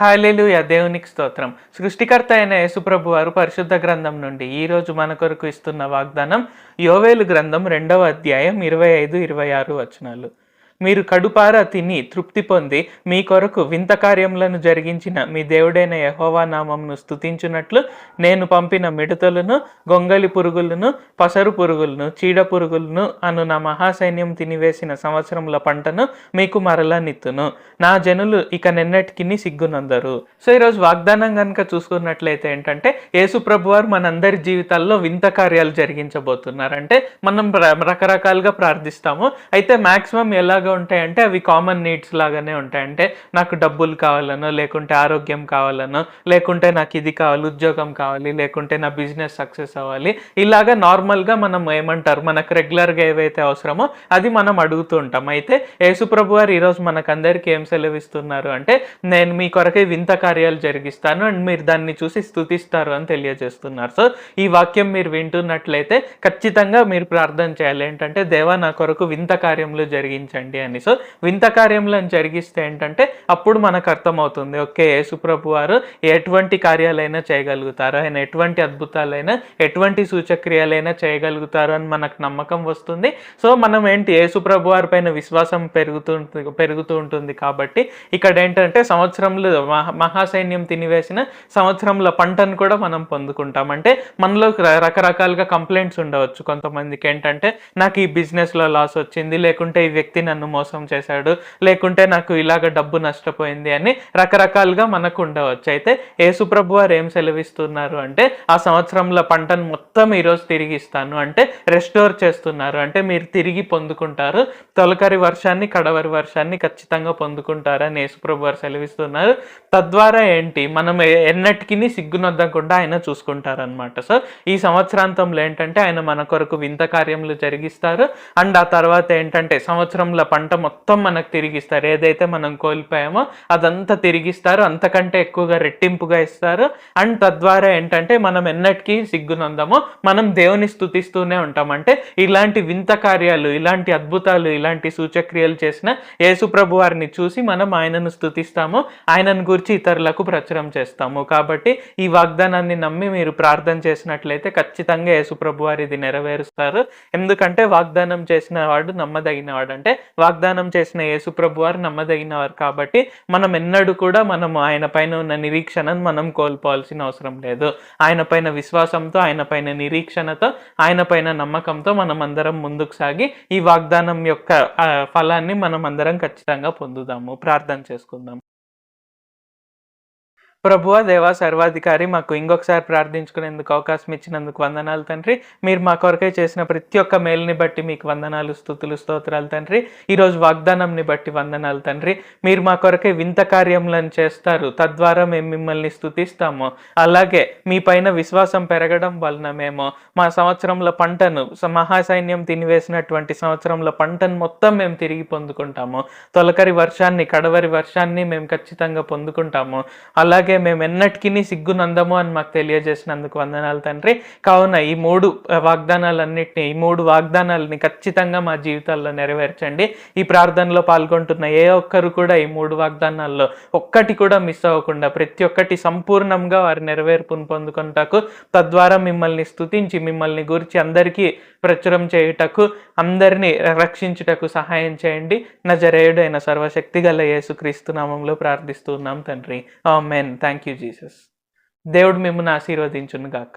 హల్లెలూయా! దేవునికి స్తోత్రం. సృష్టికర్త అయిన యేసుప్రభు వారు పరిశుద్ధ గ్రంథం నుండి ఈరోజు మన కొరకు ఇస్తున్న వాగ్దానం యోవేలు గ్రంథం 2వ అధ్యాయం 25, 26 వచనాలు. మీరు కడుపారా తిని తృప్తి పొంది మీ కొరకు వింత కార్యములను జరిగించిన మీ దేవుడైన యెహోవా నామమును స్తుతించున్నట్లు నేను పంపిన మిడతలను, గొంగలి పురుగులను, పసరు పురుగులను, చీడ పురుగులను అను నా మహాసైన్యం తినివేసిన సంవత్సరముల పంటను మీకు మరలా నిత్తును. నా జనులు ఇక నిన్నటికి సిగ్గునందరు. సో ఈరోజు వాగ్దానం కనుక చూసుకున్నట్లయితే ఏంటంటే యేసు ప్రభువారు మనందరి జీవితాల్లో వింత కార్యాలు జరిగించబోతున్నారు. అంటే మనం రకరకాలుగా ప్రార్థిస్తాము. అయితే మాక్సిమం ఎలాగ ఉంటాయంటే అవి కామన్ నీడ్స్ లాగానే ఉంటాయి. అంటే నాకు డబ్బులు కావాలనో, లేకుంటే ఆరోగ్యం కావాలనో, లేకుంటే నాకు ఇది కావాలి, ఉద్యోగం కావాలి, లేకుంటే నా బిజినెస్ సక్సెస్ అవ్వాలి, ఇలాగా నార్మల్గా మనం ఏమంటారు మనకు రెగ్యులర్గా ఏవైతే అవసరమో అది మనం అడుగుతూ ఉంటాం. అయితే యేసుప్రభు వారు ఈరోజు మనకందరికీ ఏం సెలవిస్తున్నారు అంటే నేను మీ కొరకే వింత కార్యాలు జరిగిస్తాను అండ్ మీరు దాన్ని చూసి స్తుతిస్తారు అని తెలియజేస్తున్నారు. సో ఈ వాక్యం మీరు వింటున్నట్లయితే ఖచ్చితంగా మీరు ప్రార్థన చేయాలి. ఏంటంటే దేవా నా కొరకు వింత కార్యములు జరిగించండి అని. సో వింత కార్యములను జరిగిస్తే ఏంటంటే అప్పుడు మనకు అర్థమవుతుంది, ఓకే యేసుప్రభు వారు ఎటువంటి కార్యాలైనా చేయగలుగుతారు, ఆయన ఎటువంటి అద్భుతాలైనా ఎటువంటి సూచక్రియలైనా చేయగలుగుతారు అని మనకు నమ్మకం వస్తుంది. సో మనం ఏంటి యేసుప్రభు వారి పైన విశ్వాసం పెరుగుతూ ఉంటుంది. కాబట్టి ఇక్కడ ఏంటంటే సంవత్సరంలో మహాసైన్యం తినివేసిన సంవత్సరంలో పంటను కూడా మనం పొందుకుంటాం. అంటే మనలో రకరకాలుగా కంప్లైంట్స్ ఉండవచ్చు. కొంతమందికి ఏంటంటే నాకు ఈ బిజినెస్లో లాస్ వచ్చింది, లేకుంటే ఈ వ్యక్తి నన్ను మోసం చేశాడు, లేకుంటే నాకు ఇలాగ డబ్బు నష్టపోయింది అని రకరకాలుగా మనకు ఉండవచ్చు. అయితే యేసుప్రభు వారు ఏం సెలవిస్తున్నారు అంటే ఆ సంవత్సరంలో పంటను మొత్తం ఈరోజు తిరిగి ఇస్తాను అంటే రెస్టోర్ చేస్తున్నారు. అంటే మీరు తిరిగి పొందుకుంటారు, తొలకరి వర్షాన్ని కడవరి వర్షాన్ని ఖచ్చితంగా పొందుకుంటారని యేసుప్రభు వారు సెలవిస్తున్నారు. తద్వారా ఏంటి మనం ఎన్నటికీ సిగ్గునొద్దకుండా ఆయన చూసుకుంటారనమాట. సో ఈ సంవత్సరాంతంలో ఏంటంటే ఆయన మన కొరకు వింత కార్యములు జరిగిస్తారు అండ్ ఆ తర్వాత ఏంటంటే సంవత్సరంలో పంట మొత్తం మనకు తిరిగిస్తారు. ఏదైతే మనం కోల్పోయామో అదంతా తిరిగిస్తారు, అంతకంటే ఎక్కువగా రెట్టింపుగా ఇస్తారు. అండ్ తద్వారా ఏంటంటే మనం ఎన్నటికీ సిగ్గునందమో మనం దేవుని స్తుతిస్తూనే ఉంటాం. అంటే ఇలాంటి వింత కార్యాలు, ఇలాంటి అద్భుతాలు, ఇలాంటి సూచక్రియలు చేసిన యేసుప్రభు వారిని చూసి మనం ఆయనను స్తుతిస్తాము, ఆయనను గురించి ఇతరులకు ప్రచురం చేస్తాము. కాబట్టి ఈ వాగ్దానాన్ని నమ్మి మీరు ప్రార్థన చేసినట్లయితే ఖచ్చితంగా యేసుప్రభు వారు ఇది నెరవేరుస్తారు. ఎందుకంటే వాగ్దానం చేసిన వాడు నమ్మదగినవాడు. అంటే వాగ్దానం చేసిన యేసుప్రభు వారు నమ్మదగినవారు. కాబట్టి మనం ఎన్నడూ కూడా మనం ఆయన పైన ఉన్న నిరీక్షణను మనం కోల్పోవాల్సిన అవసరం లేదు. ఆయన పైన విశ్వాసంతో, ఆయన పైన నిరీక్షణతో, ఆయన పైన నమ్మకంతో మనం అందరం ముందుకు సాగి ఈ వాగ్దానం యొక్క ఫలాన్ని మనం అందరం ఖచ్చితంగా పొందుదాము. ప్రార్థన చేసుకుందాం. ప్రభువా దేవా సర్వాధికారి, మాకు ఇంకొకసారి ప్రార్థించుకునేందుకు అవకాశం ఇచ్చినందుకు వందనాలు తండ్రి. మీరు మా కొరకై చేసిన ప్రతి ఒక్క మేలుని బట్టి మీకు వందనాలు, స్తుతులు, స్తోత్రాలు తండ్రి. ఈరోజు వాగ్దానంని బట్టి వందనాలు తండ్రి. మీరు మా కొరకై వింత కార్యములను చేస్తారు, తద్వారా మేము మిమ్మల్ని స్తుతిస్తాము. అలాగే మీ పైన విశ్వాసం పెరగడం వలన మేము మా సంవత్సరంలో పంటను, మహాసైన్యం తినివేసినటువంటి సంవత్సరంలో పంటను మొత్తం మేము తిరిగి పొందుకుంటాము. తొలకరి వర్షాన్ని, కడవరి వర్షాన్ని మేము ఖచ్చితంగా పొందుకుంటాము. అలాగే మేము ఎన్నటికీ సిగ్గునందము అని మాకు తెలియజేసినందుకు వందనాలు తండ్రి. కావున ఈ మూడు వాగ్దానాలని ఖచ్చితంగా మా జీవితాల్లో నెరవేర్చండి. ఈ ప్రార్థనలో పాల్గొంటున్న ఏ ఒక్కరు కూడా ఈ 3 వాగ్దానాల్లో ఒక్కటి కూడా మిస్ అవ్వకుండా ప్రతి ఒక్కటి సంపూర్ణంగా వారి నెరవేర్పును పొందుకుంటకు, తద్వారా మిమ్మల్ని స్తుతించి మిమ్మల్ని గురించి అందరికీ ప్రచురం చేయుటకు, అందరినీ రక్షించుటకు సహాయం చేయండి. నజరేయుడైన సర్వశక్తిగల యేసుక్రీస్తు నామములో ప్రార్థిస్తున్నాం తండ్రి. ఆమేన్. Thank you Jesus. దేవుడు మిమ్మల్ని ఆశీర్వదించును గాక.